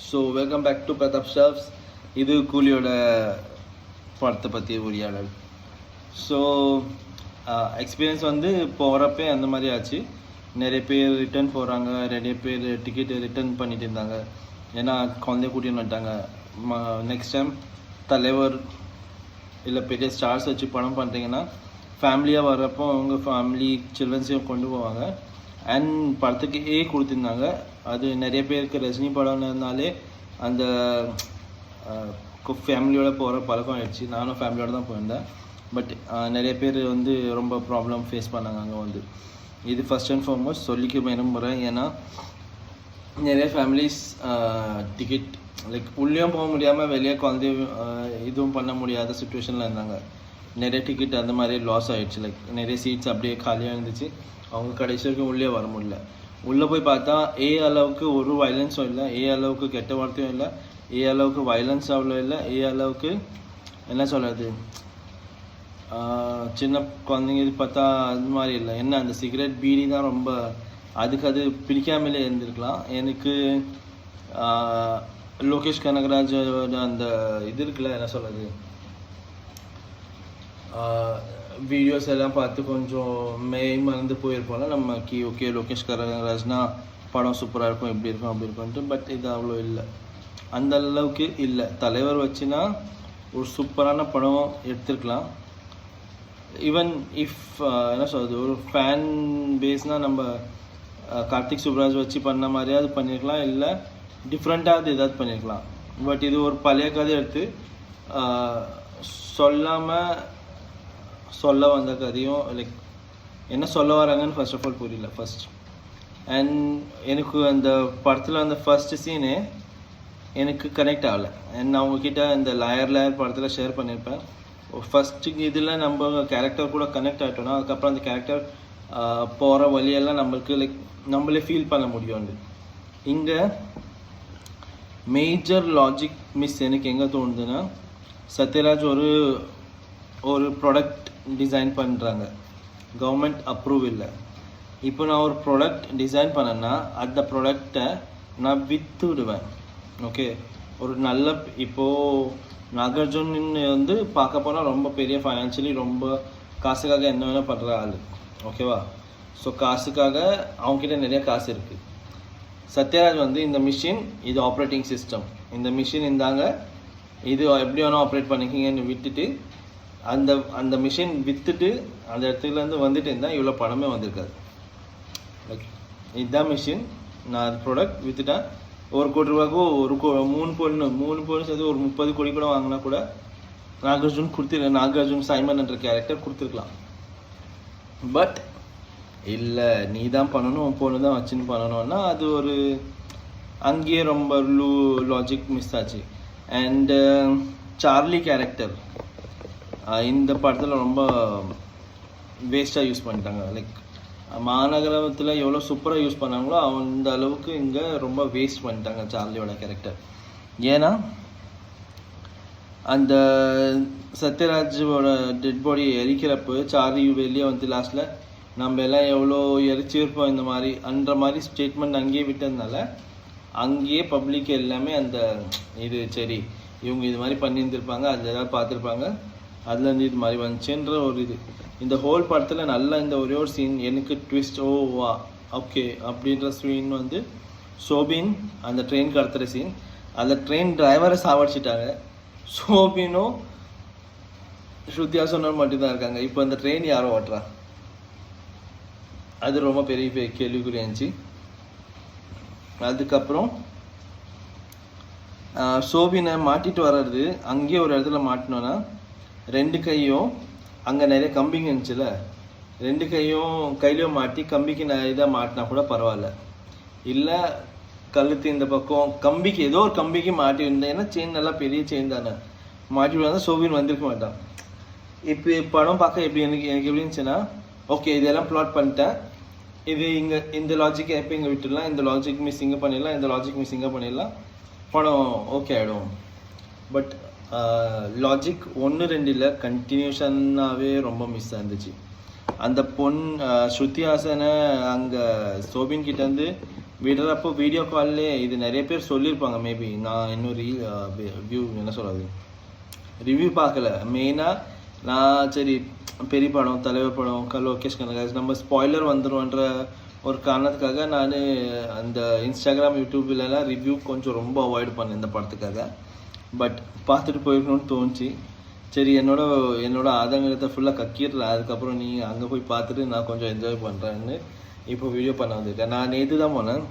So welcome back to Pratap shops. இது கூலியோட படத்தை பற்றி உரையாடல். ஸோ எக்ஸ்பீரியன்ஸ் வந்து போகிறப்பே அந்த மாதிரி ஆச்சு. நிறைய பேர் ரிட்டர்ன் போகிறாங்க, நிறைய பேர் டிக்கெட்டு ரிட்டர்ன் பண்ணிட்டு இருந்தாங்க. ஏன்னா குழந்தைய கூட்டின்னு வந்துட்டாங்க. நெக்ஸ்ட் டைம் தலைவர் இல்லை பெரிய ஸ்டார்ஸ் வச்சு படம் பண்ணுறீங்கன்னா ஃபேமிலியாக வர்றப்போ அவங்க ஃபேமிலி சில்ட்ரன்ஸையும் கொண்டு போவாங்க. அண்ட் படத்துக்கு கொடுத்துருந்தாங்க. அது நிறைய பேருக்கு ரஜினி படம்னாலே அந்த ஃபேமிலியோட போகிற பழக்கம் ஆயிடுச்சு. நானும் ஃபேமிலியோடு தான் போயிருந்தேன். பட் நிறைய பேர் வந்து ரொம்ப ப்ராப்ளம் ஃபேஸ் பண்ணாங்க அங்கே வந்து. இது ஃபஸ்ட் அண்ட் ஃபார்மோஸ்ட் சொல்லிக்க விரும்புகிறேன். ஏன்னா நிறைய ஃபேமிலிஸ் டிக்கெட் லைக் உள்ளேயும் போக முடியாமல் வெளியே குழந்தைய இதுவும் பண்ண முடியாத சுச்சுவேஷனில் இருந்தாங்க. நிறைய டிக்கெட் அந்த மாதிரி லாஸ் ஆகிடுச்சு. லைக் நிறைய சீட்ஸ் அப்படியே காலியாக இருந்துச்சு. அவங்க கடைசி வரைக்கும் உள்ளே வர முடியல. உள்ளே போய் பார்த்தா அளவுக்கு ஒரு வயலன்ஸும் இல்லை, அளவுக்கு கெட்ட வார்த்தையும் இல்லை, அளவுக்கு வயலன்ஸ் அவ்வளோ இல்லை, அளவுக்கு என்ன சொல்கிறது சின்ன குழந்தைங்க பார்த்தா அது மாதிரி இல்லை. என்ன அந்த சிகரெட் பீடி தான் ரொம்ப அது பிடிக்காமலே இருந்திருக்கலாம். எனக்கு லோகேஷ் கனகராஜோட அந்த இது இருக்குல்ல, என்ன சொல்கிறது வீடியோஸ் எல்லாம் பார்த்து கொஞ்சம் மறந்து போயிருப்போம்ல நம்ம ஓகே லோகேஷ் கனகராஜ்னா படம் சூப்பராக இருக்கும், எப்படி இருக்கும் அப்படி இருக்கும்ட்டு. பட் இது அவ்வளோ இல்லை, அந்த அளவுக்கு இல்லை. தலைவர் வச்சுன்னா ஒரு சூப்பரான படம் எடுத்துருக்கலாம். ஈவன் இஃப் என்ன சொல்கிறது ஒரு ஃபேன் பேஸ்னால் நம்ம கார்த்திக் சுப்ராஜ் வச்சு பண்ண மாதிரியாவது பண்ணியிருக்கலாம், இல்லை டிஃப்ரெண்ட்டாவது ஏதாவது பண்ணியிருக்கலாம். பட் இது ஒரு பழைய கதை எடுத்து சொல்ல வந்த கதையும் லைக் என்ன சொல்ல வராங்கன்னு ஃபர்ஸ்ட் ஆஃப் ஆல் புரியல ஃபர்ஸ்ட். அண்ட் எனக்கு அந்த படத்தில் அந்த ஃபர்ஸ்ட் சீனே எனக்கு கனெக்ட் ஆகலை. அண்ட் நான் உங்ககிட்ட இந்த லாயர் படத்தில் ஷேர் பண்ணியிருப்பேன். ஃபஸ்ட்டு இதில் நம்ம கேரக்டர் கூட கனெக்ட் ஆகிட்டோன்னா அதுக்கப்புறம் அந்த கேரக்டர் போகிற வழியெல்லாம் நம்மளுக்கு லைக் நம்மளே ஃபீல் பண்ண முடியும். இங்கே மேஜர் லாஜிக் மிஸ் எனக்கு எங்கே தோணுதுன்னா, சத்யராஜ் ஒரு ப்ராடக்ட் டிசைன் பண்ணுறாங்க, கவர்மெண்ட் அப்ரூவ் இல்லை. இப்போ நான் ஒரு ப்ராடக்ட் டிசைன் பண்ணேன்னா அந்த ப்ராடக்டை நான் விற்றுடுவேன். ஓகே, ஒரு நல்ல இப்போது நாகார்ஜுன் வந்து பார்க்க போனால் ரொம்ப பெரிய ஃபைனான்ஷியலி ரொம்ப காசுக்காக என்ன வேணால் பண்ணுற ஆள். ஓகேவா? ஸோ காசுக்காக அவங்ககிட்ட நிறைய காசு இருக்குது. சத்யராஜ் வந்து இந்த மிஷின் இது ஆப்ரேட்டிங் சிஸ்டம், இந்த மிஷின் இருந்தாங்க, இது எப்படி வேணால் ஆப்ரேட் பண்ணிக்கிங்கன்னு விட்டுட்டு அந்த மிஷின் விற்றுட்டு அந்த இடத்துலேருந்து வந்துட்டு இருந்தால் இவ்வளோ பணமே வந்திருக்காது. ஓகே, இதுதான் மிஷின், நான் அது ப்ராடக்ட் விற்றுட்டேன். 1 கோடி ரூபாய்க்கு ஒரு 3 பொண்ணு சேர்த்து ஒரு 30 கோடி கூட வாங்கினா கூட நாகார்ஜுன் சைமன் என்ற கேரக்டர் கொடுத்துருக்கலாம். பட் இல்லை, நீ தான் பண்ணணும், உன் பொண்ணு தான் வச்சுன்னு பண்ணணும்னா அது ஒரு அங்கேயே ரொம்ப லாஜிக் மிஸ் ஆச்சு. அண்டு சார்லி கேரக்டர் இந்த படத்தில் ரொம்ப வேஸ்ட்டாக யூஸ் பண்ணிட்டாங்க. லைக் மாநகரத்தில் எவ்வளோ சூப்பராக யூஸ் பண்ணாங்களோ அந்த அளவுக்கு இங்கே ரொம்ப வேஸ்ட் பண்ணிட்டாங்க சார்லியோட கேரக்டர். ஏன்னா அந்த சத்யராஜோட டெட் பாடி எரிக்கிறப்போ சார்லி வெளியே வந்து லாஸ்ட்டில் நம்ம எல்லாம் எவ்வளோ எரிச்சிருப்போம் இந்த மாதிரி அன்ற மாதிரி ஸ்டேட்மெண்ட் அங்கேயே விட்டதுனால அங்கேயே பப்ளிக் எல்லாமே அந்த இது சரி இவங்க இது மாதிரி பண்ணியிருந்துருப்பாங்க, அதில் ஏதாவது பார்த்துருப்பாங்க, அதுலேருந்து இது மாதிரி வந்துச்சுன்ற ஒரு இது. இந்த ஹோல் படத்தில் நல்லா இந்த ஒரே ஒரு சீன் எனக்கு ட்விஸ்ட் வா ஓகே அப்படின்ற சீன் வந்து சோபின் அந்த ட்ரெயின் கடத்துகிற சீன். அந்த ட்ரெயின் டிரைவரை சாவடிச்சிட்டாங்க. சோபினும் ஸ்ருதியா சொன்னால் மட்டும்தான் இருக்காங்க. இப்போ அந்த ட்ரெயின் யாரோ ஓட்டுறா, அது ரொம்ப பெரிய கேள்விக்குறியாச்சு. அதுக்கப்புறம் சோபினை மாட்டிட்டு வர்றது, அங்கேயே ஒரு இடத்துல மாட்டினோன்னா 2 கையும் அங்கே நிறைய கம்பிங்க இருந்துச்சுல, 2 கையிலையும் மாட்டி கம்பிக்கு இதாக மாட்டினா கூட பரவாயில்ல. இல்லை கழுத்து இந்த பக்கம் கம்பிக்கு ஏதோ ஒரு கம்பிக்கு மாட்டி இருந்தேன். ஏன்னா செயின் நல்லா பெரிய செயின் தானே, மாட்டி விடாதான் சோபின் வந்திருக்க மாட்டான். இப்போ படம் பார்க்க எப்படி எனக்கு எப்படி இருந்துச்சுன்னா, ஓகே இதெல்லாம் ப்ளாட் பண்ணிட்டேன், இது இங்கே இந்த லாஜிக் எப்போ இங்கே விட்டுடலாம், இந்த லாஜிக் மிஸ் இங்கே பண்ணிடலாம், இந்த லாஜிக் மிஸ் இங்கே பண்ணிடலாம், படம் ஓகே ஆகிடும். பட் லாஜிக் 1-2 இல்லை, கண்டினியூஷனாகவே ரொம்ப மிஸ் ஆயிருந்துச்சு. அந்த பொன் ஸ்ருதி ஹாசனை அங்கே சோபின் கிட்டேருந்து விடுறப்போ வீடியோ கால்லே இது நிறைய பேர் சொல்லியிருப்பாங்க. மேபி நான் இன்னும் வியூ என்ன சொல்கிறது ரிவ்யூ பார்க்கல. மெயினாக நான் சரி பெரிய படம் தலைவர் படம் லோகேஷ் கனகராஜ் நம்ம ஸ்பாய்லர் வந்துடும்ன்ற ஒரு காரணத்துக்காக நான் அந்த இன்ஸ்டாகிராம் யூடியூப்லலாம் ரிவ்யூ கொஞ்சம் ரொம்ப அவாய்ட் பண்ணேன் இந்த படத்துக்காக. பட் பார்த்துட்டு போயிருக்கணும்னு தோணுச்சு. சரி என்னோட ஆதங்கத்தை ஃபுல்லாக கக்கிடுறேன், அதுக்கப்புறம் நீ அங்கே போய் பார்த்துட்டு நான் கொஞ்சம் என்ஜாய் பண்ணுறேன்னு இப்போ வீடியோ பண்ண வந்துட்டேன். நான் நேற்று தான் போனேன்.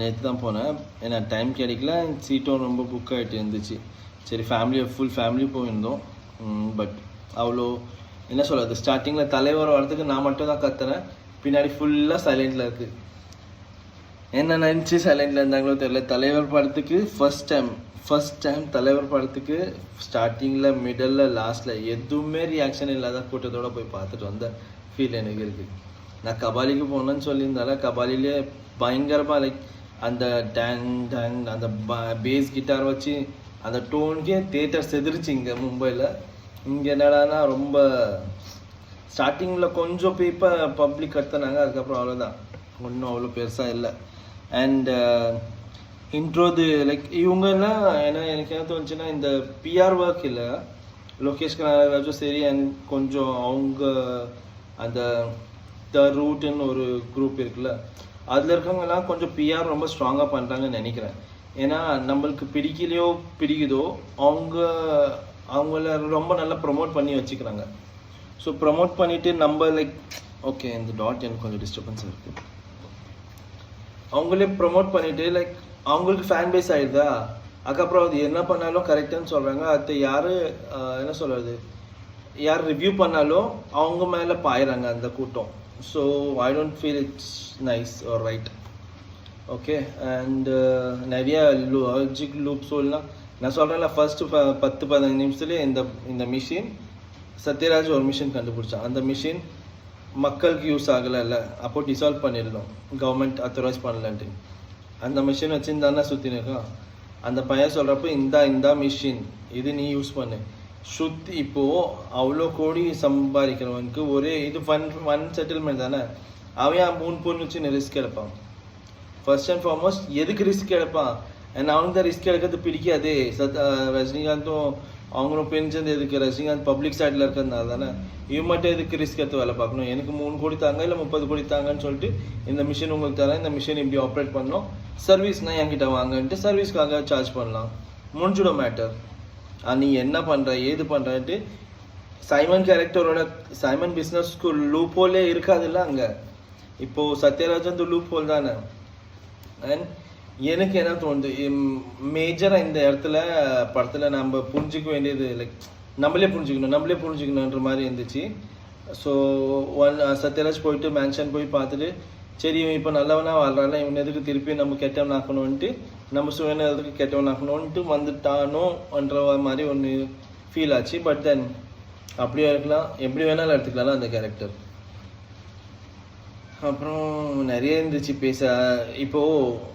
நேற்று தான் போனேன். ஏன்னா டைம் கிடைக்கல, சீட்டும் ரொம்ப புக் ஆகிட்டு இருந்துச்சு. சரி ஃபுல் ஃபேமிலி போயிருந்தோம். பட் அவ்வளோ என்ன சொல்கிறது, ஸ்டார்டிங்கில் தலைவர் வரதுக்கு நான் மட்டும் தான் கத்துறேன், பின்னாடி ஃபுல்லாக சைலண்டில் இருக்குது. என்ன நினச்சி சைலண்டில் இருந்தாங்களோ தெரியல. தலைவர் படத்துக்கு ஃபர்ஸ்ட் டைம் தலைவர் படத்துக்கு ஸ்டார்டிங்கில் மிடலில் லாஸ்ட்டில் எதுவுமே ரியாக்ஷன் இல்லாத கூட்டத்தோடு போய் பார்த்துட்டு வந்த ஃபீல் எனக்கு இருக்குது. நான் கபாலிக்கு போனேன்னு சொல்லியிருந்தால கபாலிலே பயங்கரமாக லைக் அந்த டேங் அந்த பேஸ் கிட்டார் வச்சு அந்த டோனுக்கே தியேட்டர் செதுருச்சு இங்கே மும்பையில். இங்கே என்னடானா ரொம்ப ஸ்டார்டிங்கில் கொஞ்சம் பப்ளிக் கத்துனாங்க, அதுக்கப்புறம் அவ்வளோதான், ஒன்றும் அவ்வளோ பெருசாக இல்லை. அண்ட் இன்ட்ரோது லைக் இவங்கெல்லாம் எனக்கு என்ன தோணுச்சுன்னா இந்த பிஆர் ஒர்க் இல்லை லோகேஷ் கனகராஜும் சரி, அண்ட் கொஞ்சம் அவங்க அந்த த ரூட்டுன்னு ஒரு குரூப் இருக்குல்ல, அதில் இருக்கவங்கலாம் கொஞ்சம் பிஆர் ரொம்ப ஸ்ட்ராங்காக பண்ணுறாங்கன்னு நினைக்கிறேன். ஏன்னா நம்மளுக்கு பிடிக்குதோ அவங்கள ரொம்ப நல்லா ப்ரொமோட் பண்ணி வச்சுக்கிறாங்க. ஸோ ப்ரொமோட் பண்ணிவிட்டு நம்ம லைக் ஓகே இந்த டாட் எனக்கு கொஞ்சம் டிஸ்டர்பன்ஸ் இருக்குது. அவங்களே ப்ரொமோட் பண்ணிவிட்டு லைக் அவங்களுக்கு ஃபேன் பேஸ் ஆகிடுதா, அதுக்கப்புறம் அது என்ன பண்ணாலும் கரெக்டுன்னு சொல்கிறாங்க. அது யார் என்ன சொல்கிறது, யார் ரிவ்யூ பண்ணாலும் அவங்க மேலே பாயிறாங்க அந்த கூட்டம். So I don't feel it's nice or right. Okay. And நிறைய லாஜிக் லூப் சொல்லலாம். நான் சொல்கிறேன்ல ஃபர்ஸ்ட்டு 10-15 நிமிஷத்துலேயே இந்த மிஷின் சத்யராஜ் ஒரு மிஷின் கண்டுபிடிச்சான். அந்த மிஷின் மக்களுக்கு யூஸ் ஆகலைல்ல, அப்போ டிசால்வ் பண்ணிடணும், கவர்மெண்ட் அத்தரைஸ் பண்ணலன்ட்டு. அந்த மிஷின் வச்சுருந்தானே சுற்றினுக்கான். அந்த பையன் சொல்கிறப்போ இந்த மிஷின் இது நீ யூஸ் பண்ணு சுற்றி. இப்போது அவ்வளோ கோடி சம்பாதிக்கிறவனுக்கு ஒரே இது ஃபன் செட்டில்மெண்ட் தானே. அவன் 3 பொண்ணு வச்சு ரிஸ்க் எடுப்பான். ஃபர்ஸ்ட் அண்ட் ஃபார்மோஸ்ட் எதுக்கு ரிஸ்க் எடுப்பான்? அண்ட் அவனுக்கு தான் ரிஸ்க் எடுக்கிறது பிடிக்காது. ரஜினிகாந்தும் அவங்களும் பிரிஞ்சது எதுக்கு, ரஜினிகாந்த் பப்ளிக் சைடில் இருக்கிறதுனால தானே. இவன் மட்டும் எதுக்கு ரிஸ்க் எடுத்து வேலை பார்க்கணும்? எனக்கு 3 கோடி தாங்க இல்லை 30 கோடி தாங்கன்னு சொல்லிட்டு இந்த மிஷின் உங்களுக்கு தரேன், இந்த மிஷின் இப்படி ஆப்ரேட் பண்ணணும், சர்வீஸ்னால் என்கிட்ட வாங்கன்ட்டு சர்வீஸ்க்காக சார்ஜ் பண்ணலாம், முடிஞ்சிடும் மேட்டர். நீ என்ன பண்ணுற ஏது பண்ணுறன்ட்டு சைமன் கேரக்டரோட சைமன் பிஸ்னஸ்க்கு லூப் ஹோலே இருக்காதுல்ல அங்கே. இப்போது சத்யராஜன் லூப் ஹோல் தானே. அண்ட் எனக்கு என்ன தோணுது, மேஜராக இந்த இடத்துல படத்தில் நம்ம புரிஞ்சிக்க வேண்டியது லைக் நம்மளே புரிஞ்சுக்கணுன்ற மாதிரி இருந்துச்சு. ஸோ சத்யராஜ் போயிட்டு மேன்ஷன் போய் பார்த்துட்டு சரி இவன் இப்போ நல்லவனா வாழ்றான், இவன் எதுக்கு திருப்பி நம்ம கெட்டவன் ஆக்கணும்ன்ட்டு நம்ம சுயநலத்துக்கு கெட்டவன் ஆக்கணும்ன்ட்டு வந்துட்டானோன்ற மாதிரி ஒன்று ஃபீல் ஆச்சு. பட் தென் அப்படியே இருக்கலாம், எப்படி வேணாலும் எடுத்துக்கலாம் அந்த கேரக்டர். அப்புறம் நிறைய இருந்துச்சு பேச. இப்போது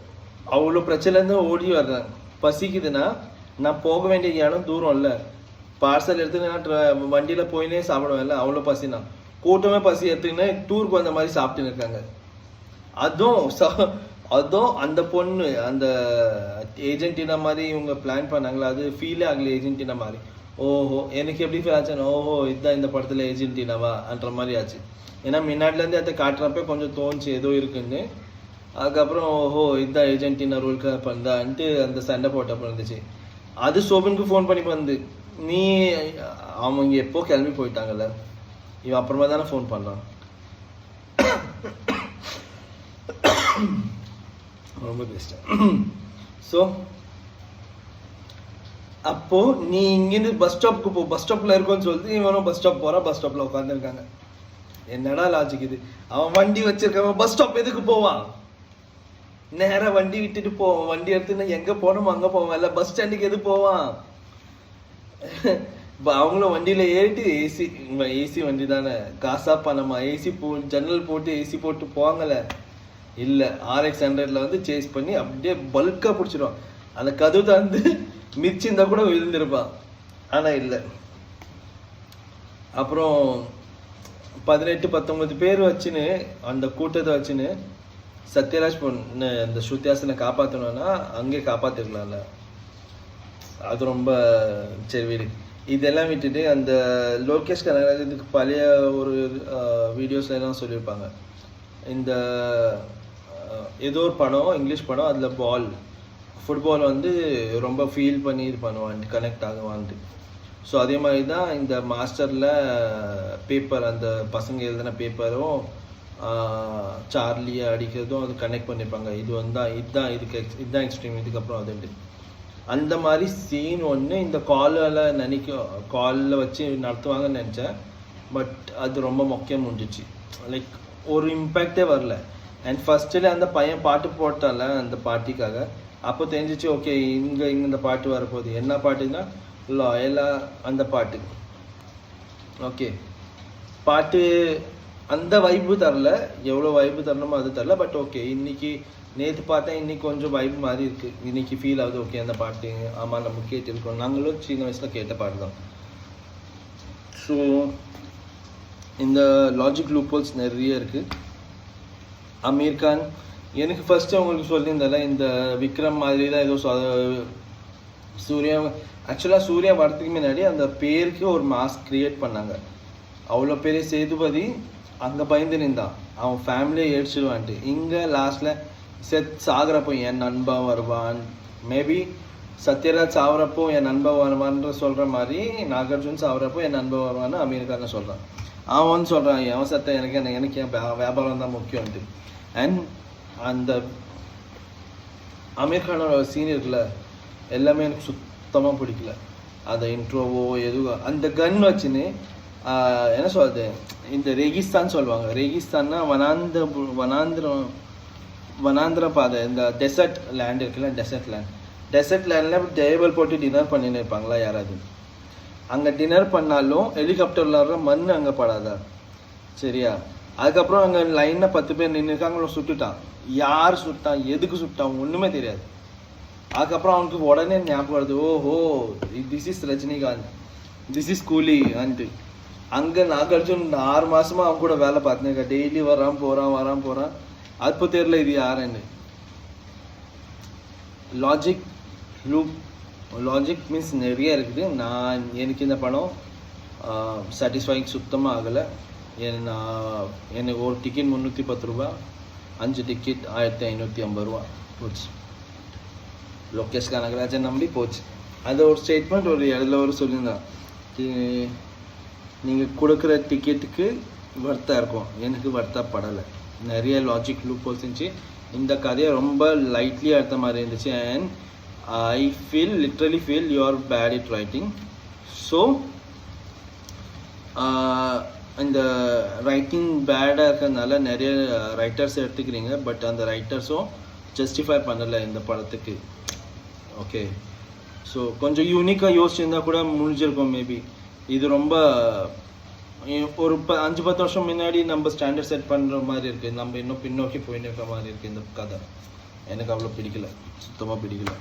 அவ்வளோ பிரச்சனைலேருந்து ஓடி வர்றேன். பசிக்குதுன்னா நான் போக வேண்டிய இடம் தூரம் இல்லை, பார்சல் எடுத்துன்னு நான் வண்டியில் போயினே சாப்பிடுவேன்ல, அவ்வளோ பசினா. கூட்டமே பசி எடுத்துக்கினே டூருக்கு வந்த மாதிரி சாப்பிட்டுன்னு இருக்காங்க. அதுவும் அந்த பொண்ணு அந்த ஏஜென்டினா மாதிரி இவங்க பிளான் பண்ணாங்களா, அது ஃபீலே ஆகல ஏஜென்டினா மாதிரி. ஓஹோ எனக்கு எப்படி ஃபீல் ஆச்சுன்னா ஓஹோ இதுதான் இந்த படத்தில் ஏஜென்டினாவான்ற மாதிரி ஆச்சு. ஏன்னா முன்னாடிலேருந்து அதை காட்டுறப்ப கொஞ்சம் தோணுச்சு ஏதோ இருக்குன்னு. அதுக்கப்புறம் ஓஹோ இதுதான் ஏஜென்டினா ரூல்க்கு பண்ணான்ட்டு அந்த சண்டை போட்டப்போ இருந்துச்சு. அது சோபினுக்கு ஃபோன் பண்ணி வந்து நீ அவங்க எப்போ கிளம்பி போயிட்டாங்கல்ல, இவன் அப்புறமா தானே ஃபோன் பண்ணான். ரொம்ப பெஸ்ட்டாக. ஸோ அப்போது நீ இங்கேருந்து பஸ் ஸ்டாப்புக்கு போ, பஸ் ஸ்டாப்பில் இருக்கோன்னு சொல்லிட்டு இவனும் பஸ் ஸ்டாப் போகிறான், பஸ் ஸ்டாப்பில் உட்காந்துருக்காங்க. என்னடா லாஜிக் இது? அவன் வண்டி வச்சிருக்கவன் பஸ் ஸ்டாப் எதுக்கு போவான்? நேராக வண்டி விட்டுட்டு போவான். வண்டி எடுத்துன்னா எங்கே போகணுமோ அங்கே போவான், இல்லை பஸ் ஸ்டாண்டுக்கு எது போவான்? அவங்களும் வண்டியில் ஏறிட்டு ஏசி வண்டி தானே, காசா பணமா, ஏசி ஜன்னல் போட்டு ஏசி போட்டு போவாங்கல்ல. இல்லை RX 100ல வந்து சேஸ் பண்ணி அப்படியே பல்காக பிடிச்சிடுவான். அந்த கதவு தான் வந்து மிச்சிருந்தா கூட விழுந்திருப்பான். ஆனால் இல்லை, அப்புறம் 18-19 பேர் வச்சுன்னு அந்த கூட்டத்தை வச்சுன்னு சத்யராஜ் பொண்ணு அந்த ஸ்ருத்திஹாசனை காப்பாற்றணும்னா அங்கே காப்பாற்றிருக்கலாம்ல. அது ரொம்ப சரி வீடு. இதெல்லாம் விட்டுட்டு அந்த லோகேஷ் கனகராஜ் இதுக்கு பழைய ஒரு வீடியோஸ்லாம் சொல்லியிருப்பாங்க. இந்த ஏதோ ஒரு படம், இங்கிலீஷ் படம், அதில் ஃபுட்பால் வந்து ரொம்ப ஃபீல் பண்ணி இது பண்ணுவான்ட்டு, கனெக்ட் ஆகுவான்ட்டு. ஸோ அதே மாதிரி தான் இந்த மாஸ்டரில் பேப்பர், அந்த பசங்க எழுதின பேப்பரும் சார்லியை அடிக்கிறதும் அது கனெக்ட் பண்ணியிருப்பாங்க. இதுதான் எக்ஸ்ட்ரீம், இதுக்கப்புறம் அதுண்டு அந்த மாதிரி சீன் ஒன்று இந்த காலில் வச்சு நடத்துவாங்கன்னு நினச்சேன். பட் அது ரொம்ப முக்கியம் முடிஞ்சிச்சு. லைக் ஒரு இம்பேக்டே வரல. அண்ட் ஃபஸ்ட்டில் அந்த பையன் பாட்டு போட்டால அந்த பார்ட்டிக்காக, அப்போ தெரிஞ்சிச்சு ஓகே இங்கே இந்த பாட்டு வரப்போகுது. என்ன பாட்டுன்னா லாயலா அந்த பாட்டு. ஓகே, பாட்டு அந்த வைப்பு தரல, எவ்வளோ வைப்பு தரணுமோ அது தரல. பட் ஓகே, நேற்று பார்த்தேன், இன்னைக்கு கொஞ்சம் வைப் மாதிரி இருக்குது. இன்னைக்கு ஃபீல் ஆகுது ஓகே அந்த பாட்டு, ஆமாம் நம்ம கேட்டிருக்கோம், நாங்களும் சின்ன வயசில் கேட்ட பாட்டு தான். ஸோ இந்த லாஜிக் லூப்போல்ஸ் நிறைய இருக்குது. அமீர் கான் எனக்கு ஃபஸ்ட்டு அவங்களுக்கு சொல்லியிருந்தால இந்த விக்ரம் மாதிரி தான் ஏதோ சூர்யா வரதுக்கு முன்னாடி அந்த பேருக்கு ஒரு மாஸ்க் கிரியேட் பண்ணாங்க. அவ்வளோ பெரிய சேதுபதி அங்கே பயந்து நின்றான், அவன் ஃபேமிலியை ஏடிச்சிடுவான்ட்டு. இங்கே லாஸ்ட்டில் சாகிறப்போ என் நண்பன் வருவான், மேபி சத்யராஜ் சாவரப்போ என் நண்பன் வருவான்ற சொல்கிற மாதிரி நாகார்ஜுன் சாவரப்போ என் நண்பன் வருவான்னு அமீர் கான் சொல்கிறான். அவன் வந்து சொல்கிறான் எவன் சத்த எனக்கு என் வியாபாரம் தான் முக்கியம்ட்டு. அண்ட் அந்த அமீர் கானோட சீன் இருக்குல்ல, எல்லாமே எனக்கு சுத்தமாக பிடிக்கல. அந்த இன்ட்ரோவோ எதுவோ அந்த கன் வச்சுன்னு என்ன சொல்கிறது, இந்த ரெகிஸ்தான் சொல்லுவாங்க. ரெகிஸ்தான்னா வனாந்திர பாதை, இந்த டெசர்ட் லேண்ட் இருக்குல்ல, டெசர்ட் லேண்டில் டேபிள் போட்டு டின்னர் பண்ணின்னு இருப்பாங்களா யாராவது. அங்கே டின்னர் பண்ணாலும் ஹெலிகாப்டரில் வர்ற மண் அங்கே படாதா, சரியா? அதுக்கப்புறம் அங்கே லைனில் 10 பேர் நின்று இருக்காங்களோ, சுட்டுட்டான். யார் சுட்டான், எதுக்கு சுட்டான், ஒன்றுமே தெரியாது. அதுக்கப்புறம் அவனுக்கு உடனே ஞாபகம் வருது, ஓஹோ this is Rajinikanth, this is கூலி அண்டு. அங்கே நாகார்ஜுன் 6 மாதமாக அவன் கூட வேலை பார்த்துருக்கா, டெய்லி வரான் போகிறான். அப்போ தெரியல இது யாருன்னு. லாஜிக் மீன்ஸ் நிறைய இருக்குது. எனக்கு இந்த படம் சாட்டிஸ்ஃபைங் சுத்தமாக ஆகலை. எனக்கு ஒரு டிக்கெட் 310 ரூபா, 5 டிக்கெட் 1550 ரூபா போச்சு. லோகேஷ் கனகராஜன் நம்பி போச்சு. அது ஒரு ஸ்டேட்மெண்ட் ஒரு இடத்துல ஒரு சொல்லியிருந்தான், நீங்கள் கொடுக்குற டிக்கெட்டுக்கு வர்த்தாக இருக்கும், எனக்கு வர்த்தாக படலை. நிறைய லாஜிக் லூப் ஹோல்ஸ் இருந்துச்சு. இந்த கதையை ரொம்ப லைட்லி எடுத்த மாதிரி இருந்துச்சு. And I literally feel you are bad at writing. So இந்த ரைட்டிங் பேடாக இருக்கிறதுனால நிறைய ரைட்டர்ஸ் எடுத்துக்கிறீங்க. பட் அந்த ரைட்டர்ஸும் ஜஸ்டிஃபை பண்ணலை இந்த படத்துக்கு. ஓகே, ஸோ கொஞ்சம் யூனிக்காக யோசிச்சிருந்தா கூட முடிஞ்சிருக்கும் மேபி. இது ரொம்ப ஒரு 5-10 வருஷம் முன்னாடி நம்ம ஸ்டாண்டர்ட் செட் பண்ணுற மாதிரி இருக்குது. நம்ம இன்னும் பின்னோக்கி போயின்னு இருக்கிற மாதிரி இருக்குது இந்த கதை. எனக்கு அவ்வளோ பிடிக்கல, சுத்தமாக பிடிக்கல.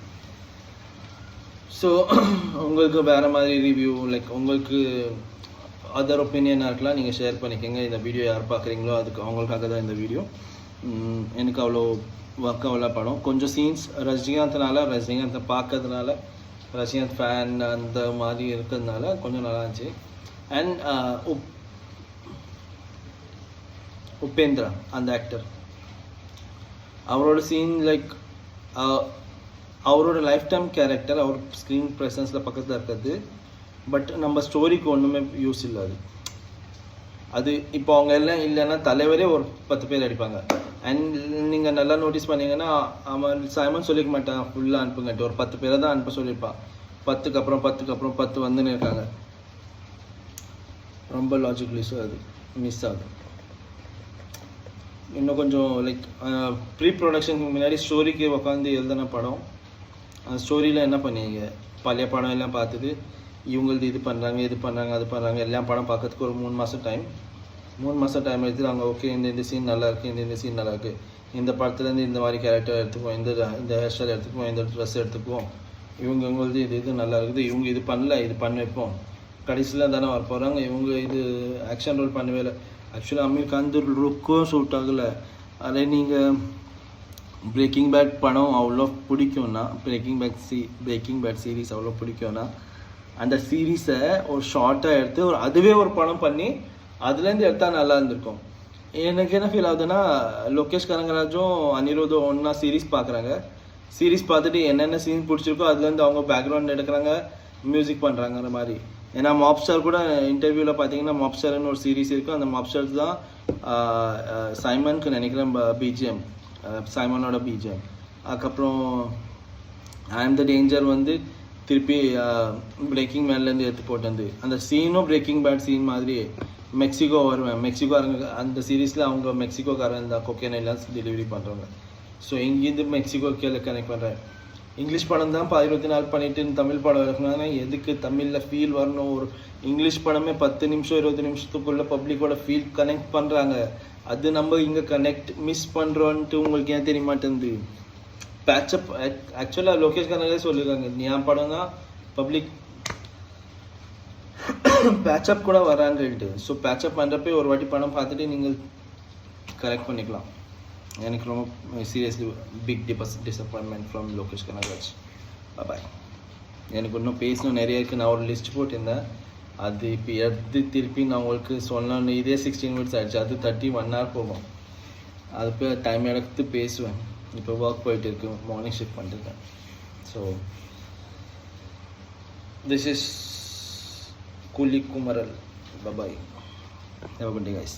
ஸோ உங்களுக்கு வேறு மாதிரி ரிவ்யூ, லைக் உங்களுக்கு அதர் ஒப்பீனியனாக இருக்கலாம், நீங்கள் ஷேர் பண்ணிக்கோங்க. இந்த வீடியோ யார் பார்க்குறீங்களோ அதுக்கு அவங்களுக்காக தான் இந்த வீடியோ. எனக்கு அவ்வளோ ஒர்க்காகல படம். கொஞ்சம் சீன்ஸ் ரஜினிகாந்தை பார்க்கறதுனால, ரஜினிகாந்த் ஃபேன் அந்த மாதிரி இருக்கிறதுனால கொஞ்சம் நல்லா இருந்துச்சு. அண்ட் உபேந்திரா அந்த ஆக்டர், அவரோட சீன் லைக் அவரோட லைஃப் டைம் கேரக்டர் அவர் ஸ்க்ரீன் ப்ரெசன்ஸில் பக்கத்தில் இருக்கிறது. பட் நம்ம ஸ்டோரிக்கு ஒன்றுமே யூஸ் இல்லை. அது இப்போ அவங்க எல்லாம் இல்லைன்னா தலைவரே ஒரு 10 பேர் அடிப்பாங்க. அண்ட் நீங்கள் நல்லா நோட்டீஸ் பண்ணிங்கன்னா அவன் சைமன் சொல்லிக்க மாட்டான் ஃபுல்லாக அனுப்புங்கட்டு, ஒரு 10 பேரை தான் அனுப்ப சொல்லியிருப்பான். 10க்கு அப்புறம் 10 வந்துன்னு இருக்காங்க. ரொம்ப லாஜிக்கலி அது மிஸ் ஆகுது. இன்னும் கொஞ்சம் லைக் ப்ரீ ப்ரொடக்ஷனுக்கு முன்னாடி ஸ்டோரிக்கு உட்காந்து எழுதின படம். அந்த ஸ்டோரியில் என்ன பண்ணீங்க, பழைய படம் எல்லாம் பார்த்துட்டு இவங்களது இது பண்ணுறாங்க அது பண்ணுறாங்க எல்லாம் படம் பார்க்கறதுக்கு ஒரு 3 மாதம் டைம் எடுத்துகிறாங்க. ஓகே, இந்த சீன் நல்லா இருக்குது, இந்த சீன் நல்லா இருக்குது, இந்த படத்துலேருந்து இந்த மாதிரி கேரக்டர் எடுத்துக்குவோம், இந்த ஹேர் ஸ்டைல் எடுத்துக்குவோம், இந்த ட்ரெஸ் எடுத்துக்குவோம், இவங்களது இது நல்லா இருக்குது, இவங்க இது பண்ணல, இது பண்ண வைப்போம், கடைசியில் தானே வர போகிறாங்க. இவங்க இது ஆக்ஷன் ரோல் பண்ணவே இல்லை. ஆக்சுவலாக அமீர் கான் லுக்கும் சூட் ஆகலை. அதே நீங்கள் பிரேக்கிங் பேட் படம் அவ்வளோ பிடிக்கும்னா, பிரேக்கிங் பேட் சீரீஸ் அவ்வளோ பிடிக்கும்னா, அந்த சீரீஸை ஒரு ஷார்ட்டாக எடுத்து அதுவே ஒரு படம் பண்ணி அதுலேருந்து எடுத்தால் நல்லா இருந்திருக்கும். எனக்கு என்ன ஃபீல் ஆகுதுன்னா, லோகேஷ் கனகராஜும் அனிருத்தும் ஒன்றா சீரீஸ் பார்க்குறாங்க. சீரீஸ் பார்த்துட்டு என்னென்ன சீன் பிடிச்சிருக்கோ அதுலேருந்து அவங்க பேக்ரவுண்ட் எடுக்கிறாங்க, மியூசிக் பண்ணுறாங்கிற மாதிரி. ஏன்னா மாப்ஸ்டார் கூட இன்டர்வியூவில் பார்த்தீங்கன்னா மாப்ஸ்டார்னு ஒரு சீரீஸ் இருக்கும். அந்த மாப்ஸ்டார் தான் சைமனுக்கு நினைக்கிறேன் பிஜிஎம், சைமனோட பிஜிஎம். அதுக்கப்புறம் ஐ ஆம் த டேஞ்சர் வந்து திருப்பி பிரேக்கிங் பேட்லேருந்து எடுத்து போட்டது. அந்த சீனும் பிரேக்கிங் பேட் சீன் மாதிரி மெக்சிகோ வருவேன். மெக்சிகோக்காரங்க அந்த சீரீஸில் அவங்க மெக்சிகோக்காரன் தான் கொக்கைன் எல்லாம் டெலிவரி பண்ணுறாங்க. ஸோ இங்கேருந்து மெக்சிகோ கீழே கனெக்ட் பண்ணுறேன். இங்கிலீஷ் படம் தான் 24 பண்ணிட்டு தமிழ் படம் இருக்கணும்னா எதுக்கு தமிழில் ஃபீல் வரணும்? ஒரு இங்கிலீஷ் படமே 10 நிமிஷம் 20 நிமிஷத்துக்குள்ளே பப்ளிக்கோட ஃபீல் கனெக்ட் பண்ணுறாங்க. அது நம்ம இங்கே கனெக்ட் மிஸ் பண்ணுறோன்ட்டு உங்களுக்கு ஏன் தெரிய மாட்டேங்குது? பேட்சப் ஆக்சுவலாக லோகேஷ் கனகராஜ் சொல்லியிருக்காங்க, என் படம் தான் பப்ளிக் பேட்சப் கூட வரான்ட்டு. ஸோ பேட்சப் பண்ணுறப்ப ஒரு வாட்டி படம் பார்த்துட்டு நீங்கள் கரெக்ட் பண்ணிக்கலாம். எனக்கு ரொம்ப seriously big disappointment from Lokesh Kanagaraj. Bye. எனக்கு இன்னும் பேசணும் நிறைய இருக்குது. நான் ஒரு லிஸ்ட் போட்டிருந்தேன், அது இப்போ எடுத்து திருப்பி நான் உங்களுக்கு சொல்லணும். இதே 16 மினிட்ஸ் ஆகிடுச்சு, அது 31 hour போகும். அது போய் டைம் எடுத்து பேசுவேன். இப்போ ஒர்க் போயிட்டு இருக்கு, மார்னிங் ஷிஃப்ட் பண்ணிருக்கேன். ஸோ திஸ் இஸ் கூலி குமரல். Bye. Have a good day guys.